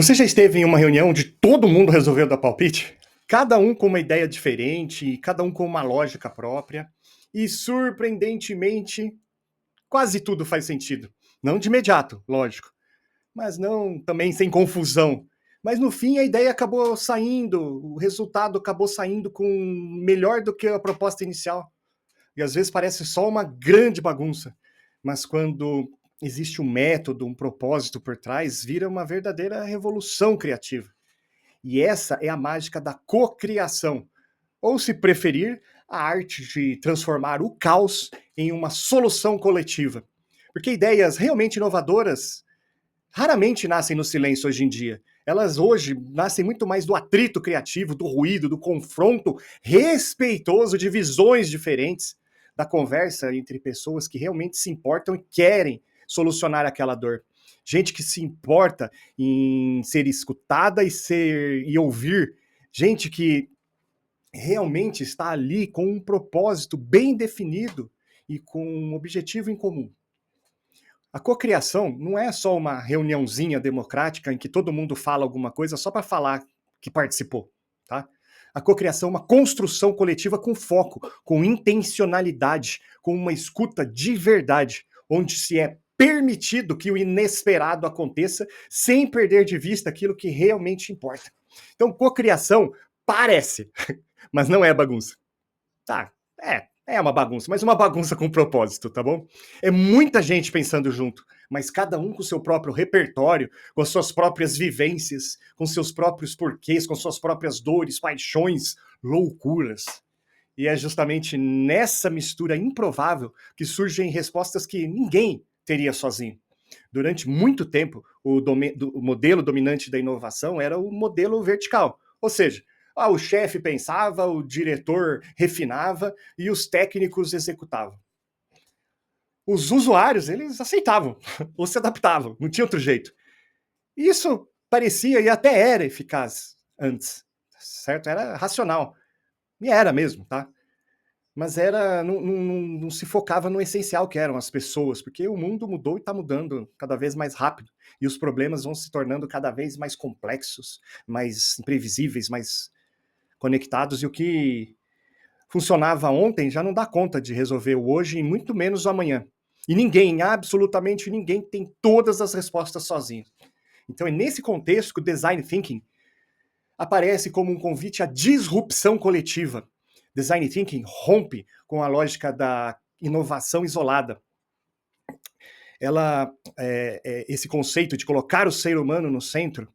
Você já esteve em uma reunião onde todo mundo resolveu dar palpite? Cada um com uma ideia diferente, cada um com uma lógica própria, e surpreendentemente, quase tudo faz sentido. Não de imediato, lógico, mas não também sem confusão. Mas no fim a ideia acabou saindo, o resultado acabou saindo com melhor do que a proposta inicial. E às vezes parece só uma grande bagunça, mas quando existe um método, um propósito por trás, vira uma verdadeira revolução criativa. E essa é a mágica da cocriação, ou se preferir, a arte de transformar o caos em uma solução coletiva. Porque ideias realmente inovadoras raramente nascem no silêncio hoje em dia. Elas hoje nascem muito mais do atrito criativo, do ruído, do confronto respeitoso de visões diferentes, da conversa entre pessoas que realmente se importam e querem solucionar aquela dor. Gente que se importa em ser escutada e ouvir. Gente que realmente está ali com um propósito bem definido e com um objetivo em comum. A cocriação não é só uma reuniãozinha democrática em que todo mundo fala alguma coisa só para falar que participou, tá? A cocriação é uma construção coletiva com foco, com intencionalidade, com uma escuta de verdade, onde se é permitido que o inesperado aconteça sem perder de vista aquilo que realmente importa. Então, cocriação parece, mas não é bagunça. Tá, é uma bagunça, mas uma bagunça com propósito, tá bom? É muita gente pensando junto, mas cada um com seu próprio repertório, com as suas próprias vivências, com seus próprios porquês, com suas próprias dores, paixões, loucuras. E é justamente nessa mistura improvável que surgem respostas que ninguém teria sozinho. Durante muito tempo, o modelo dominante da inovação era o modelo vertical, ou seja, o chefe pensava, o diretor refinava e os técnicos executavam. Os usuários, eles aceitavam ou se adaptavam, não tinha outro jeito. Isso parecia e até era eficaz antes, certo? Era racional. E era mesmo, tá? Mas não se focava no essencial que eram as pessoas, porque o mundo mudou e está mudando cada vez mais rápido. E os problemas vão se tornando cada vez mais complexos, mais imprevisíveis, mais conectados. E o que funcionava ontem já não dá conta de resolver o hoje e muito menos o amanhã. E ninguém, absolutamente ninguém, tem todas as respostas sozinho. Então é nesse contexto que o design thinking aparece como um convite à disrupção coletiva. Design thinking rompe com a lógica da inovação isolada. Esse conceito de colocar o ser humano no centro,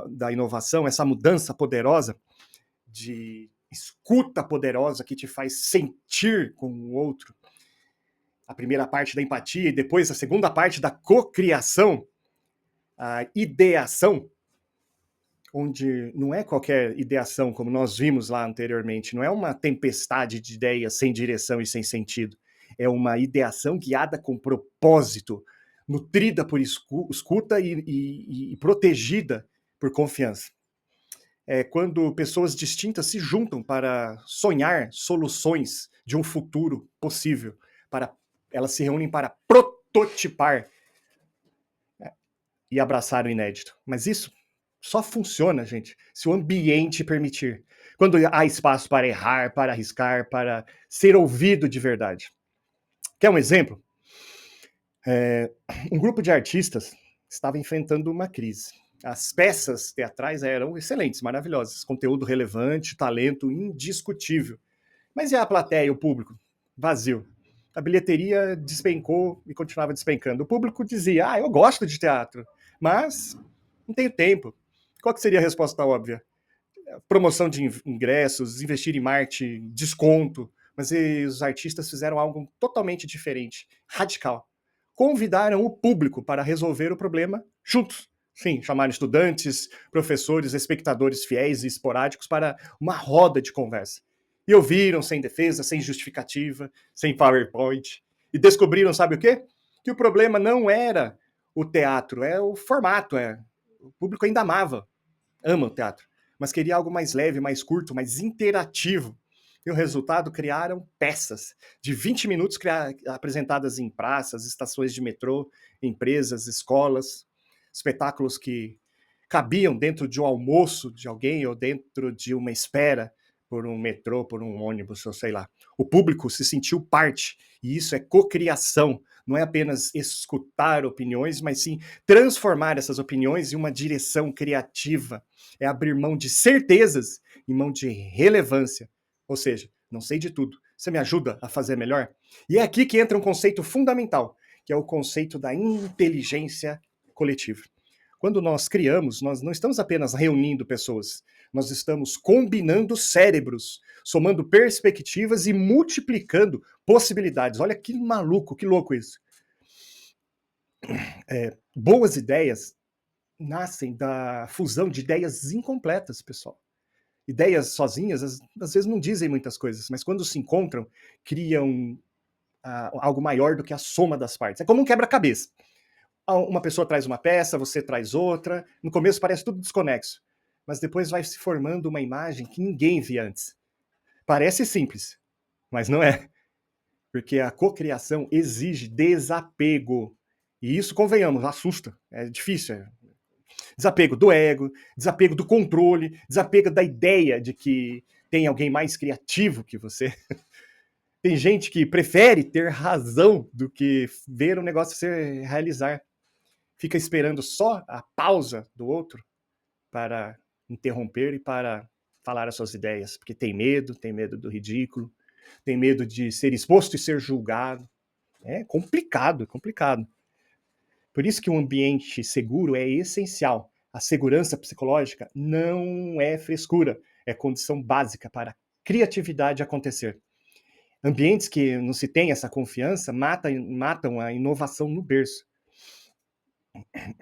da inovação, essa mudança poderosa, de escuta poderosa que te faz sentir com o outro, a primeira parte da empatia e depois a segunda parte da cocriação, a ideação, onde não é qualquer ideação, como nós vimos lá anteriormente, não é uma tempestade de ideias sem direção e sem sentido. É uma ideação guiada com propósito, nutrida por escuta e protegida por confiança. É quando pessoas distintas se juntam para sonhar soluções de um futuro possível, elas se reúnem para prototipar, né, e abraçar o inédito. Mas isso só funciona, gente, se o ambiente permitir. Quando há espaço para errar, para arriscar, para ser ouvido de verdade. Quer um exemplo? Um grupo de artistas estava enfrentando uma crise. As peças teatrais eram excelentes, maravilhosas, conteúdo relevante, talento indiscutível. Mas e a plateia, o público? Vazio. A bilheteria despencou e continuava despencando. O público dizia, eu gosto de teatro, mas não tenho tempo. Qual que seria a resposta óbvia? Promoção de ingressos, investir em marketing, desconto. Mas os artistas fizeram algo totalmente diferente, radical. Convidaram o público para resolver o problema juntos. Sim, chamaram estudantes, professores, espectadores fiéis e esporádicos para uma roda de conversa. E ouviram sem defesa, sem justificativa, sem PowerPoint. E descobriram, sabe o quê? Que o problema não era o teatro, é o formato. O público ainda ama o teatro, mas queria algo mais leve, mais curto, mais interativo. E o resultado, criaram peças de 20 minutos apresentadas em praças, estações de metrô, empresas, escolas, espetáculos que cabiam dentro de um almoço de alguém ou dentro de uma espera por um metrô, por um ônibus, ou sei lá. O público se sentiu parte, e isso é cocriação. Não é apenas escutar opiniões, mas sim transformar essas opiniões em uma direção criativa. É abrir mão de certezas e mão de relevância. Ou seja, não sei de tudo. Você me ajuda a fazer melhor? E é aqui que entra um conceito fundamental, que é o conceito da inteligência coletiva. Quando nós criamos, nós não estamos apenas reunindo pessoas, nós estamos combinando cérebros, somando perspectivas e multiplicando possibilidades. Olha que maluco, que louco isso. Boas ideias nascem da fusão de ideias incompletas, pessoal. Ideias sozinhas, às vezes, não dizem muitas coisas, mas quando se encontram, criam algo maior do que a soma das partes. É como um quebra-cabeça. Uma pessoa traz uma peça, você traz outra. No começo parece tudo desconexo, mas depois vai se formando uma imagem que ninguém via antes. Parece simples, mas não é. Porque a cocriação exige desapego. E isso, convenhamos, assusta. É difícil. Desapego do ego, desapego do controle, desapego da ideia de que tem alguém mais criativo que você. Tem gente que prefere ter razão do que ver o negócio se realizar. Fica esperando só a pausa do outro para interromper e para falar as suas ideias, porque tem medo do ridículo, tem medo de ser exposto e ser julgado. É complicado, é complicado. Por isso que um ambiente seguro é essencial. A segurança psicológica não é frescura, é condição básica para a criatividade acontecer. Ambientes que não se tem essa confiança matam a inovação no berço.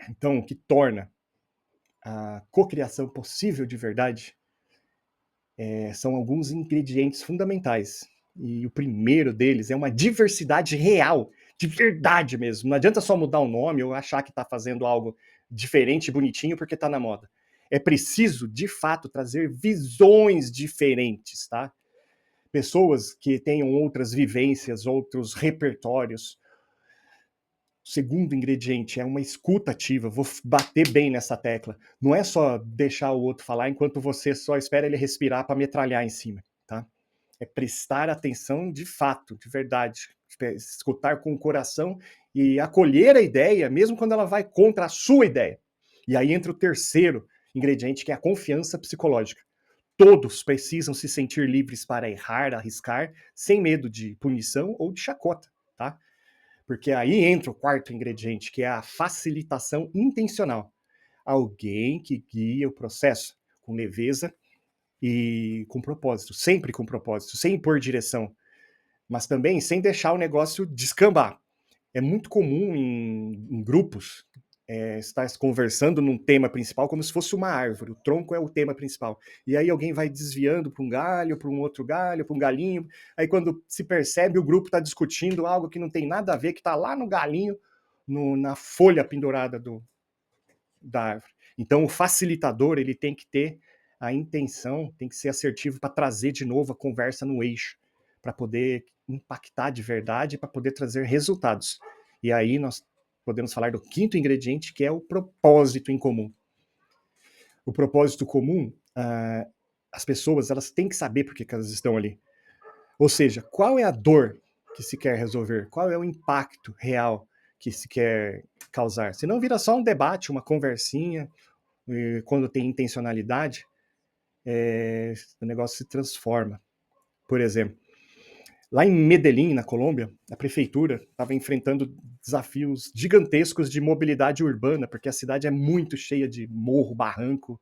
Então, o que torna a cocriação possível de verdade são alguns ingredientes fundamentais. E o primeiro deles é uma diversidade real, de verdade mesmo. Não adianta só mudar o nome ou achar que está fazendo algo diferente e bonitinho porque está na moda. É preciso, de fato, trazer visões diferentes, tá? Pessoas que tenham outras vivências, outros repertórios. O segundo ingrediente é uma escuta ativa. Vou bater bem nessa tecla. Não é só deixar o outro falar enquanto você só espera ele respirar para metralhar em cima, tá? É prestar atenção de fato, de verdade. Escutar com o coração e acolher a ideia, mesmo quando ela vai contra a sua ideia. E aí entra o terceiro ingrediente, que é a confiança psicológica. Todos precisam se sentir livres para errar, arriscar, sem medo de punição ou de chacota, tá? Porque aí entra o quarto ingrediente, que é a facilitação intencional. Alguém que guia o processo com leveza e com propósito, sempre com propósito, sem impor direção, mas também sem deixar o negócio descambar. É muito comum em grupos estar conversando num tema principal como se fosse uma árvore, o tronco é o tema principal. E aí alguém vai desviando para um galho, para um outro galho, para um galinho. Aí quando se percebe, o grupo está discutindo algo que não tem nada a ver, que está lá no galinho, na folha pendurada da árvore. Então o facilitador ele tem que ter a intenção, tem que ser assertivo para trazer de novo a conversa no eixo, para poder impactar de verdade, para poder trazer resultados. E aí nós podemos falar do quinto ingrediente, que é o propósito em comum. O propósito comum, as pessoas elas têm que saber por que elas estão ali. Ou seja, qual é a dor que se quer resolver? Qual é o impacto real que se quer causar? Senão vira só um debate, uma conversinha, e quando tem intencionalidade, o negócio se transforma. Por exemplo, lá em Medellín, na Colômbia, a prefeitura estava enfrentando desafios gigantescos de mobilidade urbana, porque a cidade é muito cheia de morro, barranco,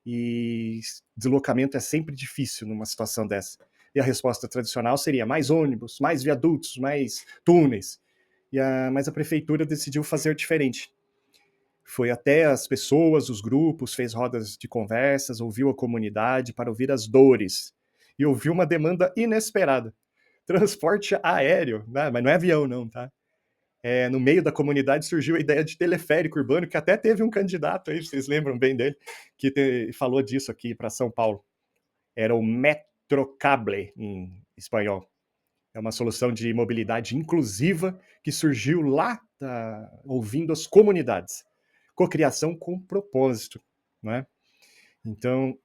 e deslocamento é sempre difícil numa situação dessa. E a resposta tradicional seria mais ônibus, mais viadutos, mais túneis. Mas a prefeitura decidiu fazer diferente. Foi até as pessoas, os grupos, fez rodas de conversas, ouviu a comunidade para ouvir as dores. E ouviu uma demanda inesperada. Transporte aéreo, né? Mas não é avião não, tá? No meio da comunidade surgiu a ideia de teleférico urbano, que até teve um candidato aí, vocês lembram bem dele, que falou disso aqui para São Paulo. Era o Metrocable, em espanhol. É uma solução de mobilidade inclusiva que surgiu lá, ouvindo as comunidades. Cocriação com propósito. não é? Então,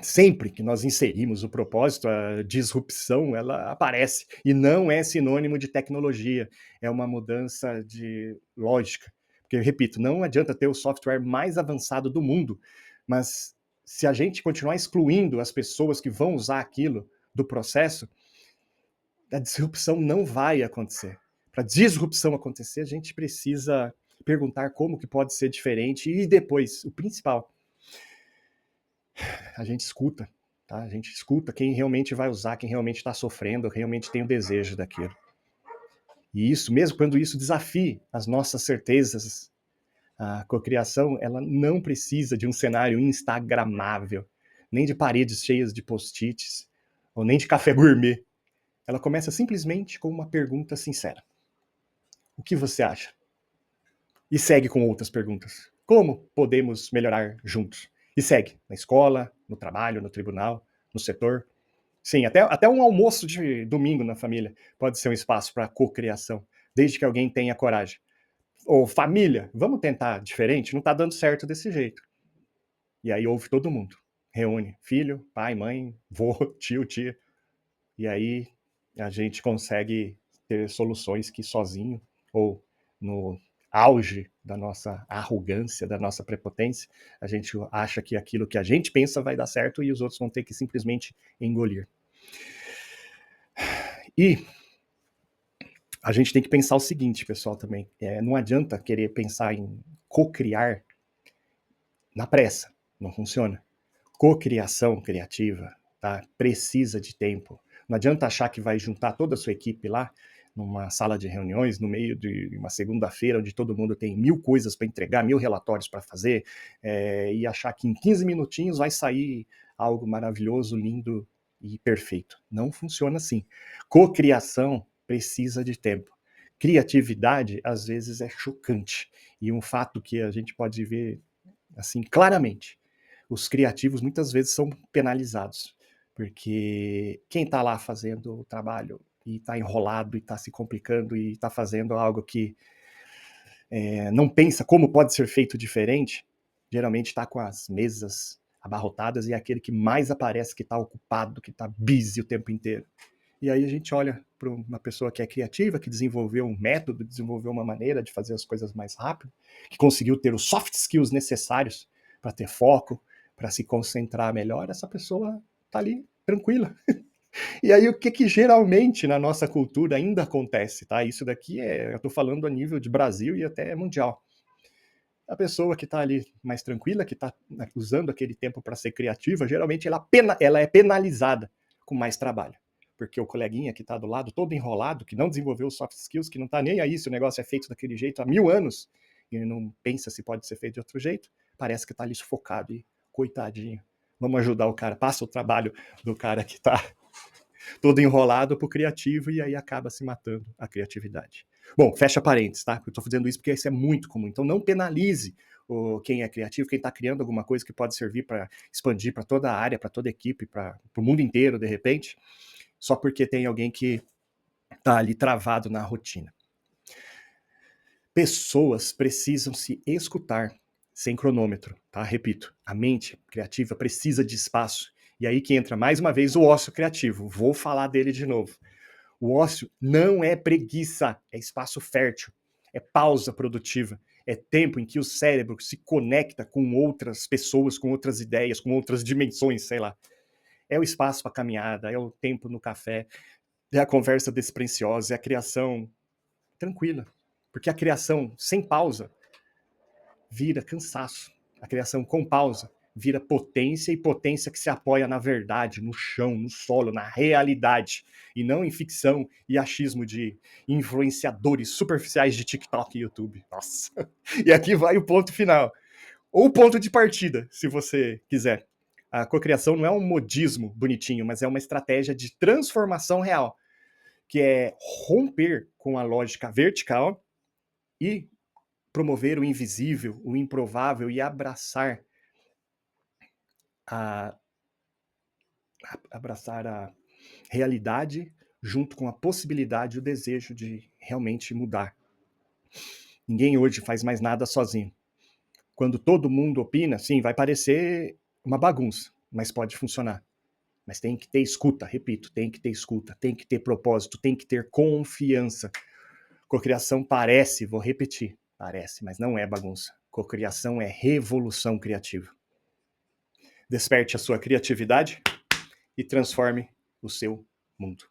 sempre que nós inserimos o propósito, a disrupção, ela aparece. E não é sinônimo de tecnologia, é uma mudança de lógica. Porque, eu repito, não adianta ter o software mais avançado do mundo, mas se a gente continuar excluindo as pessoas que vão usar aquilo do processo, a disrupção não vai acontecer. Para a disrupção acontecer, a gente precisa perguntar como que pode ser diferente e depois, o principal, a gente escuta, tá? A gente escuta quem realmente vai usar, quem realmente está sofrendo, quem realmente tem o desejo daquilo. E isso, mesmo quando isso desafie as nossas certezas, a cocriação, ela não precisa de um cenário instagramável, nem de paredes cheias de post-its, ou nem de café gourmet. Ela começa simplesmente com uma pergunta sincera. O que você acha? E segue com outras perguntas. Como podemos melhorar juntos? E segue na escola, no trabalho, no tribunal, no setor. Sim, até um almoço de domingo na família pode ser um espaço para cocriação, desde que alguém tenha coragem. Ou família, vamos tentar diferente? Não está dando certo desse jeito. E aí ouve todo mundo. Reúne filho, pai, mãe, vô, tio, tia. E aí a gente consegue ter soluções que sozinho, ou no auge da nossa arrogância, da nossa prepotência, a gente acha que aquilo que a gente pensa vai dar certo e os outros vão ter que simplesmente engolir. E a gente tem que pensar o seguinte, pessoal, também. Não adianta querer pensar em cocriar na pressa. Não funciona. Cocriação criativa, tá? Precisa de tempo. Não adianta achar que vai juntar toda a sua equipe lá numa sala de reuniões no meio de uma segunda-feira onde todo mundo tem 1000 coisas para entregar, 1000 relatórios para fazer, e achar que em 15 minutinhos vai sair algo maravilhoso, lindo e perfeito. Não funciona assim. Cocriação precisa de tempo. Criatividade, às vezes, é chocante. E um fato que a gente pode ver assim claramente, os criativos muitas vezes são penalizados, porque quem está lá fazendo o trabalho e está enrolado e está se complicando e está fazendo algo que não pensa como pode ser feito diferente, geralmente está com as mesas abarrotadas e é aquele que mais aparece que está ocupado, que está busy o tempo inteiro. E aí a gente olha para uma pessoa que é criativa, que desenvolveu um método, desenvolveu uma maneira de fazer as coisas mais rápido, que conseguiu ter os soft skills necessários para ter foco, para se concentrar melhor, essa pessoa está ali tranquila. E aí o que geralmente na nossa cultura ainda acontece, tá? Isso daqui eu estou falando a nível de Brasil e até mundial. A pessoa que está ali mais tranquila, que está usando aquele tempo para ser criativa, geralmente ela é penalizada com mais trabalho. Porque o coleguinha que está do lado, todo enrolado, que não desenvolveu os soft skills, que não está nem aí se o negócio é feito daquele jeito há 1000 anos, e não pensa se pode ser feito de outro jeito, parece que está ali sufocado e coitadinho. Vamos ajudar o cara, passa o trabalho do cara que está todo enrolado pro criativo e aí acaba se matando a criatividade. Bom, fecha parênteses, tá? Eu tô fazendo isso porque isso é muito comum. Então não penalize quem é criativo, quem está criando alguma coisa que pode servir para expandir para toda a área, para toda a equipe, para o mundo inteiro, de repente, só porque tem alguém que está ali travado na rotina. Pessoas precisam se escutar sem cronômetro, tá? Repito, a mente criativa precisa de espaço. E aí que entra mais uma vez o ócio criativo. Vou falar dele de novo. O ócio não é preguiça, é espaço fértil, é pausa produtiva, é tempo em que o cérebro se conecta com outras pessoas, com outras ideias, com outras dimensões, sei lá. É o espaço para caminhada, é o tempo no café, é a conversa desprenciosa, é a criação tranquila. Porque a criação sem pausa vira cansaço. A criação com pausa vira potência, e potência que se apoia na verdade, no chão, no solo, na realidade, e não em ficção e achismo de influenciadores superficiais de TikTok e YouTube. Nossa! E aqui vai o ponto final. Ou o ponto de partida, se você quiser. A cocriação não é um modismo bonitinho, mas é uma estratégia de transformação real, que é romper com a lógica vertical e promover o invisível, o improvável e abraçar a realidade junto com a possibilidade e o desejo de realmente mudar. Ninguém hoje faz mais nada sozinho. Quando todo mundo opina, sim, vai parecer uma bagunça, mas pode funcionar. Mas tem que ter escuta, repito, tem que ter escuta, tem que ter propósito, tem que ter confiança. Cocriação parece, vou repetir, parece, mas não é bagunça. Cocriação é revolução criativa. Desperte a sua criatividade e transforme o seu mundo.